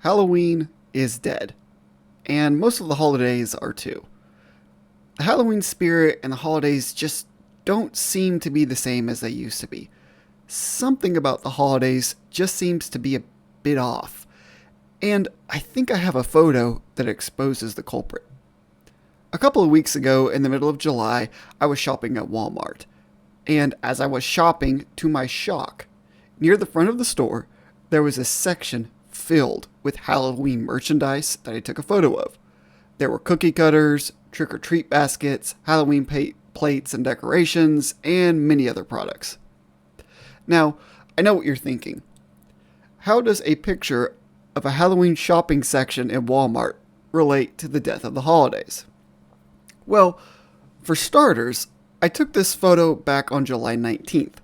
Halloween is dead, and most of the holidays are too. The Halloween spirit and the holidays just don't seem to be the same as they used to be. Something about the holidays just seems to be a bit off, and I think I have a photo that exposes the culprit. A couple of weeks ago, in the middle of July, I was shopping at Walmart, and as I was shopping, to my shock, near the front of the store, there was a section filled with Halloween merchandise that I took a photo of. There were cookie cutters, trick-or-treat baskets, Halloween plates and decorations, and many other products. Now, I know what you're thinking. How does a picture of a Halloween shopping section in Walmart relate to the death of the holidays? Well, for starters, I took this photo back on July 19th.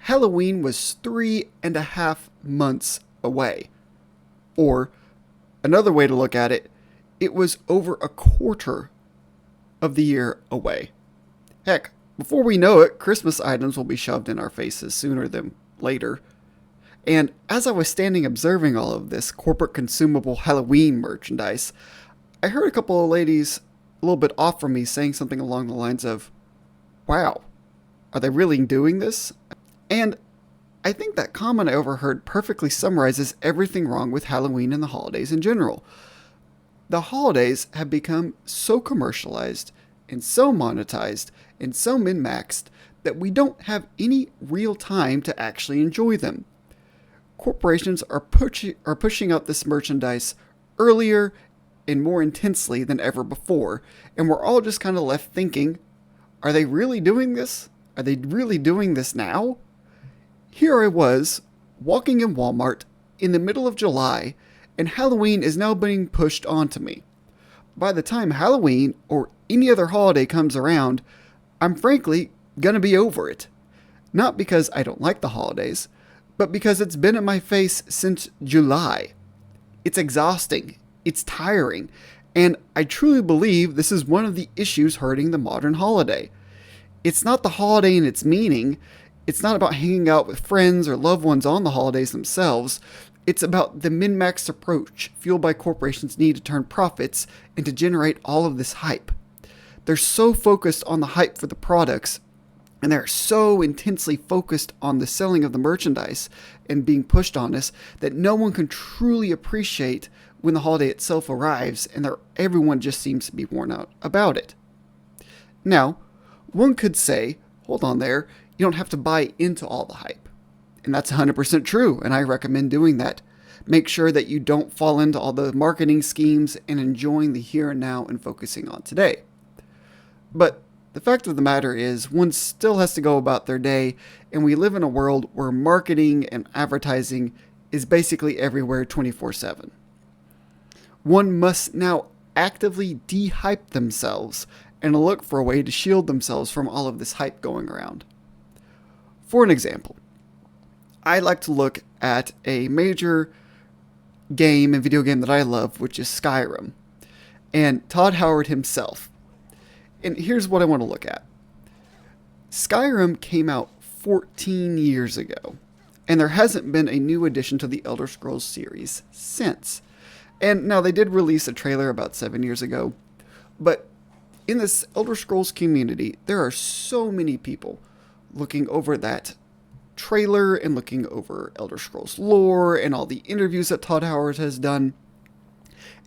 Halloween was 3.5 months away. Or, another way to look at it, it was over a quarter of the year away. Heck, before we know it, Christmas items will be shoved in our faces sooner than later. And as I was standing observing all of this corporate consumable Halloween merchandise, I heard a couple of ladies a little bit off from me saying something along the lines of, "Wow, are they really doing this?" And I think that comment I overheard perfectly summarizes everything wrong with Halloween and the holidays in general. The holidays have become so commercialized and so monetized and so min-maxed that we don't have any real time to actually enjoy them. Corporations are pushing out this merchandise earlier and more intensely than ever before, and we're all just kind of left thinking, are they really doing this? Are they really doing this now? Here I was, walking in Walmart in the middle of July, and Halloween is now being pushed onto me. By the time Halloween or any other holiday comes around, I'm frankly gonna be over it. Not because I don't like the holidays, but because it's been in my face since July. It's exhausting, it's tiring, and I truly believe this is one of the issues hurting the modern holiday. It's not the holiday in its meaning. It's not about hanging out with friends or loved ones on the holidays themselves. It's about the min-maxed approach fueled by corporations' need to turn profits and to generate all of this hype. They're so focused on the hype for the products, and they're so intensely focused on the selling of the merchandise and being pushed on us that no one can truly appreciate when the holiday itself arrives, and everyone just seems to be worn out about it. Now, one could say, hold on there, you don't have to buy into all the hype. And that's 100% true, and I recommend doing that. Make sure that you don't fall into all the marketing schemes and enjoying the here and now and focusing on today. But the fact of the matter is, one still has to go about their day, and we live in a world where marketing and advertising is basically everywhere 24/7. One must now actively de-hype themselves and look for a way to shield themselves from all of this hype going around. For an example, I like to look at a major game and video game that I love, which is Skyrim, and Todd Howard himself. And here's what I want to look at. Skyrim came out 14 years ago, and there hasn't been a new addition to the Elder Scrolls series since. And now they did release a trailer about 7 years ago, but in this Elder Scrolls community, there are so many people looking over that trailer and looking over Elder Scrolls lore and all the interviews that Todd Howard has done,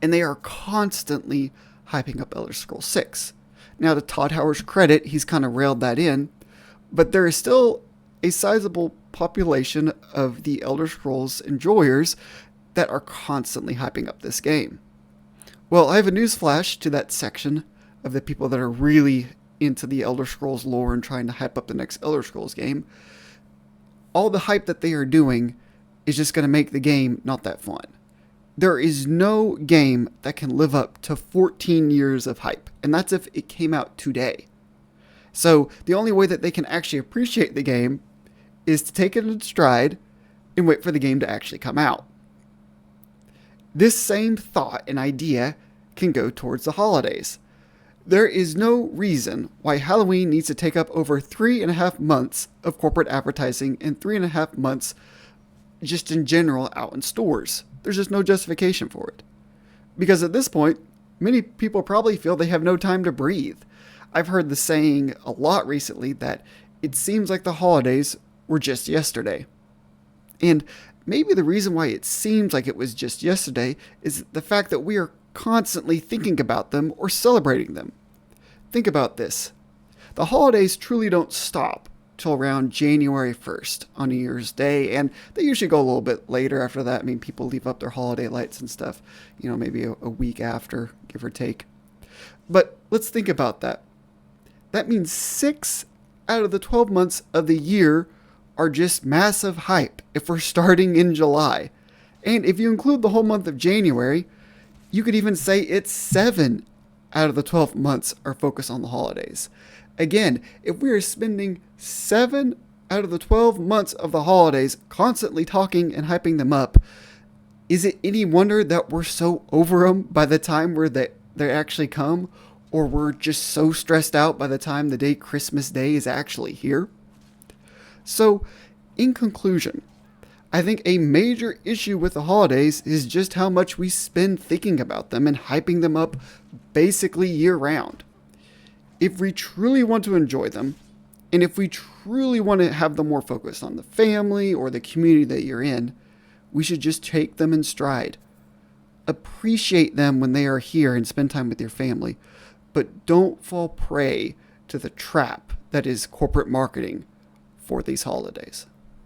and they are constantly hyping up Elder Scrolls 6. Now, to Todd Howard's credit, he's kind of railed that in, but there is still a sizable population of the Elder Scrolls enjoyers that are constantly hyping up this game. Well, I have a newsflash to that section of the people that are really into the Elder Scrolls lore and trying to hype up the next Elder Scrolls game. All the hype that they are doing is just going to make the game not that fun. There is no game that can live up to 14 years of hype, and that's if it came out today. So the only way that they can actually appreciate the game is to take it in stride and wait for the game to actually come out. This same thought and idea can go towards the holidays. There is no reason why Halloween needs to take up over 3.5 months of corporate advertising and 3.5 months just in general out in stores. there's just no justification for it. Because at this point, many people probably feel they have no time to breathe. I've heard the saying a lot recently that it seems like the holidays were just yesterday. And maybe the reason why it seems like it was just yesterday is the fact that we are constantly thinking about them or celebrating them. Think about this. The holidays truly don't stop till around January 1st on New Year's Day, and they usually go a little bit later after that. I mean, people leave up their holiday lights and stuff, maybe a week after, give or take. But let's think about that. That means 6 out of the 12 months of the year are just massive hype if we're starting in July. And if you include the whole month of January, you could even say it's 7 out of the 12 months are focused on the holidays. Again, if we are spending 7 out of the 12 months of the holidays constantly talking and hyping them up, is it any wonder that we're so over them by the time they actually come? Or we're just so stressed out by the time the day Christmas Day is actually here? So, in conclusion, I think a major issue with the holidays is just how much we spend thinking about them and hyping them up basically year round. If we truly want to enjoy them, and if we truly want to have them more focused on the family or the community that you're in, we should just take them in stride. Appreciate them when they are here and spend time with your family, but don't fall prey to the trap that is corporate marketing for these holidays.